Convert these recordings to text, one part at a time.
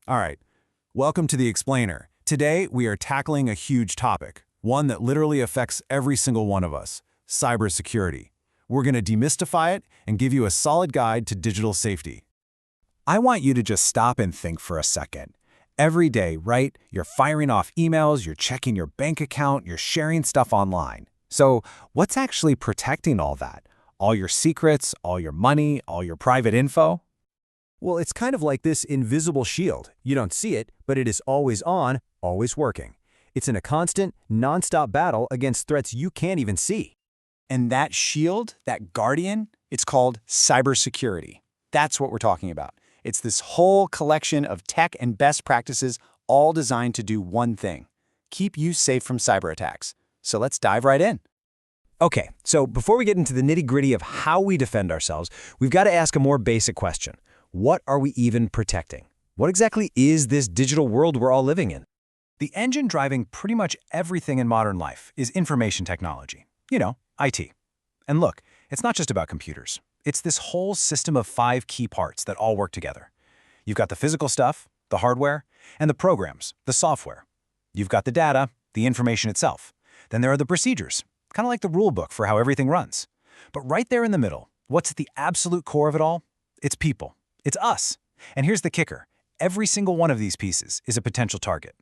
All right, welcome to The Explainer. Today, we are tackling a huge topic, one that literally affects every single one of us, cybersecurity. We're going to demystify it and give you a solid guide to digital safety. I want you to just stop and think for a second. Every day, right, you're firing off emails, you're checking your bank account, you're sharing stuff online. So what's actually protecting all that? All your secrets, all your money, all your private info? Well, it's kind of like this invisible shield. You don't see it, but it is always on, always working. It's in a constant, non-stop battle against threats you can't even see. And that shield, that guardian, it's called cybersecurity. That's what we're talking about. It's this whole collection of tech and best practices all designed to do one thing: keep you safe from cyber attacks. So let's dive right in. Okay, so before we get into the nitty-gritty of how we defend ourselves, we've got to ask a more basic question. What are we even protecting? What exactly is this digital world we're all living in? The engine driving pretty much everything in modern life is information technology. You know, IT. And look, it's not just about computers. It's this whole system of 5 key parts that all work together. You've got the physical stuff, the hardware, and the programs, the software. You've got the data, the information itself. Then there are the procedures, kind of like the rule book for how everything runs. But right there in the middle, what's at the absolute core of it all? It's people. It's us. And here's the kicker. Every single one of these pieces is a potential target.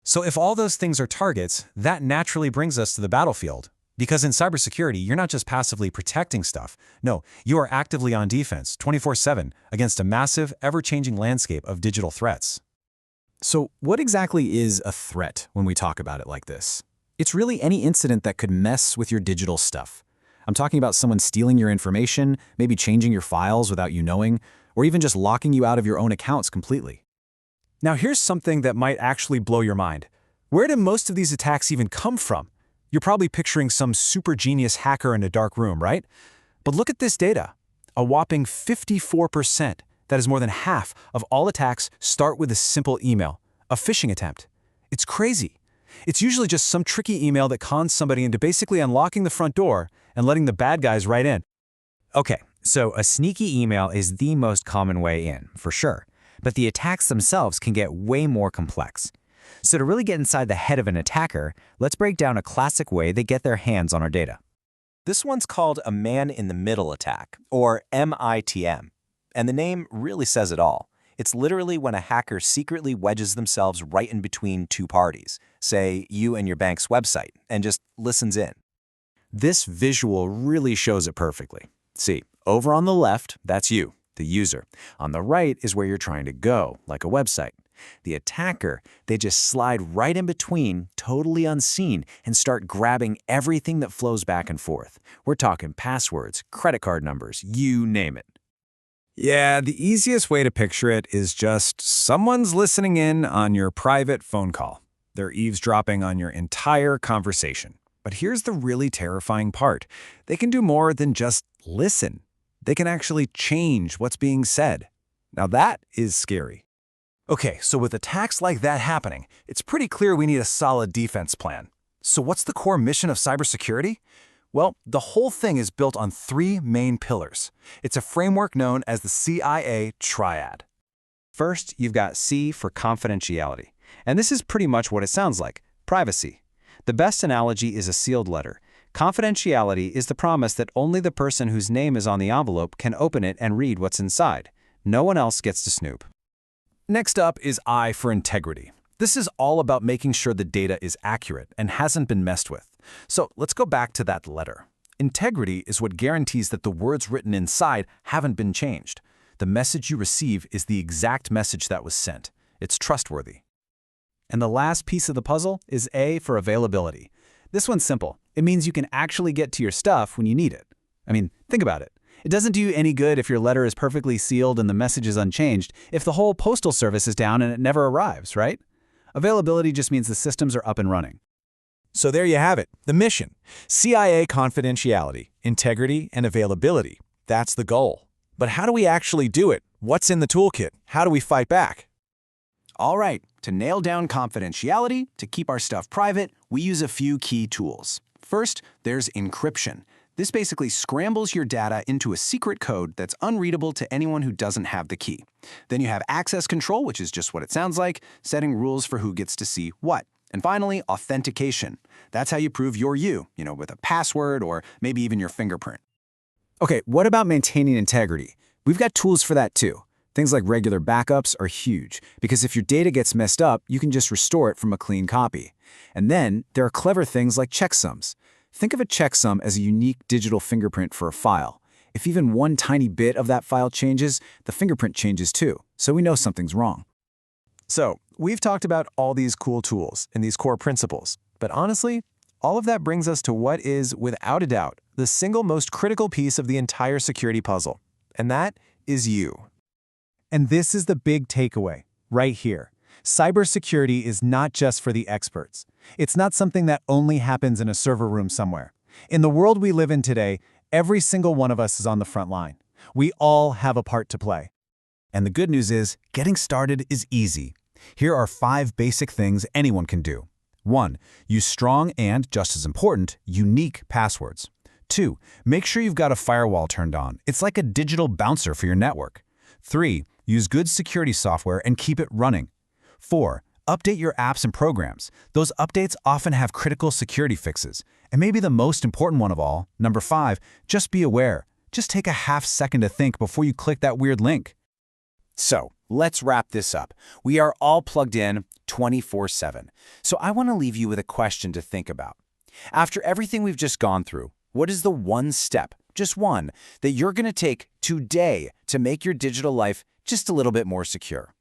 So if all those things are targets, that naturally brings us to the battlefield. Because in cybersecurity, you're not just passively protecting stuff. No, you are actively on defense 24/7 against a massive, ever-changing landscape of digital threats. So what exactly is a threat when we talk about it like this? It's really any incident that could mess with your digital stuff. I'm talking about someone stealing your information, maybe changing your files without you knowing, or even just locking you out of your own accounts completely. Now here's something that might actually blow your mind. Where do most of these attacks even come from? You're probably picturing some super genius hacker in a dark room, right? But look at this data. A whopping 54%, that is more than half of all attacks, start with a simple email, a phishing attempt. It's crazy. It's usually just some tricky email that cons somebody into basically unlocking the front door and letting the bad guys right in. Okay, so a sneaky email is the most common way in, for sure. But the attacks themselves can get way more complex. So to really get inside the head of an attacker, let's break down a classic way they get their hands on our data. This one's called a man-in-the-middle attack, or MITM. And the name really says it all. It's literally when a hacker secretly wedges themselves right in between two parties, say you and your bank's website, and just listens in. This visual really shows it perfectly. See, over on the left, that's you, the user. On the right is where you're trying to go, like a website. The attacker, they just slide right in between, totally unseen, and start grabbing everything that flows back and forth. We're talking passwords, credit card numbers, you name it. Yeah, the easiest way to picture it is just someone's listening in on your private phone call. They're eavesdropping on your entire conversation. But here's the really terrifying part. They can do more than just listen. They can actually change what's being said. Now that is scary. Okay, so with attacks like that happening, it's pretty clear we need a solid defense plan. So what's the core mission of cybersecurity? Well, the whole thing is built on 3 main pillars. It's a framework known as the CIA Triad. First, you've got C for confidentiality. And this is pretty much what it sounds like: privacy. The best analogy is a sealed letter. Confidentiality is the promise that only the person whose name is on the envelope can open it and read what's inside. No one else gets to snoop. Next up is I for integrity. This is all about making sure the data is accurate and hasn't been messed with. So let's go back to that letter. Integrity is what guarantees that the words written inside haven't been changed. The message you receive is the exact message that was sent. It's trustworthy. And the last piece of the puzzle is A for availability. This one's simple. It means you can actually get to your stuff when you need it. I mean, think about it. It doesn't do you any good if your letter is perfectly sealed and the message is unchanged, if the whole postal service is down and it never arrives, right? Availability just means the systems are up and running. So there you have it, the mission. CIA confidentiality, integrity, and availability. That's the goal. But how do we actually do it? What's in the toolkit? How do we fight back? All right, to nail down confidentiality, to keep our stuff private, we use a few key tools. First, there's encryption. This basically scrambles your data into a secret code that's unreadable to anyone who doesn't have the key. Then you have access control, which is just what it sounds like, setting rules for who gets to see what. And finally, authentication. That's how you prove you're you, with a password or maybe even your fingerprint. Okay, what about maintaining integrity? We've got tools for that too. Things like regular backups are huge, because if your data gets messed up, you can just restore it from a clean copy. And then there are clever things like checksums. Think of a checksum as a unique digital fingerprint for a file. If even one tiny bit of that file changes, the fingerprint changes too, so we know something's wrong. So, we've talked about all these cool tools and these core principles, but honestly, all of that brings us to what is, without a doubt, the single most critical piece of the entire security puzzle, and that is you. And this is the big takeaway, right here. Cybersecurity is not just for the experts. It's not something that only happens in a server room somewhere. In the world we live in today, every single one of us is on the front line. We all have a part to play. And the good news is, getting started is easy. Here are 5 basic things anyone can do. 1. Use strong and, just as important, unique passwords. 2. Make sure you've got a firewall turned on. It's like a digital bouncer for your network. 3. Use good security software and keep it running. 4. Update your apps and programs. Those updates often have critical security fixes. And maybe the most important one of all, number 5, just be aware. Just take a half second to think before you click that weird link. So, let's wrap this up. We are all plugged in 24/7. So I want to leave you with a question to think about. After everything we've just gone through, what is the one step, just one, that you're going to take today to make your digital life just a little bit more secure?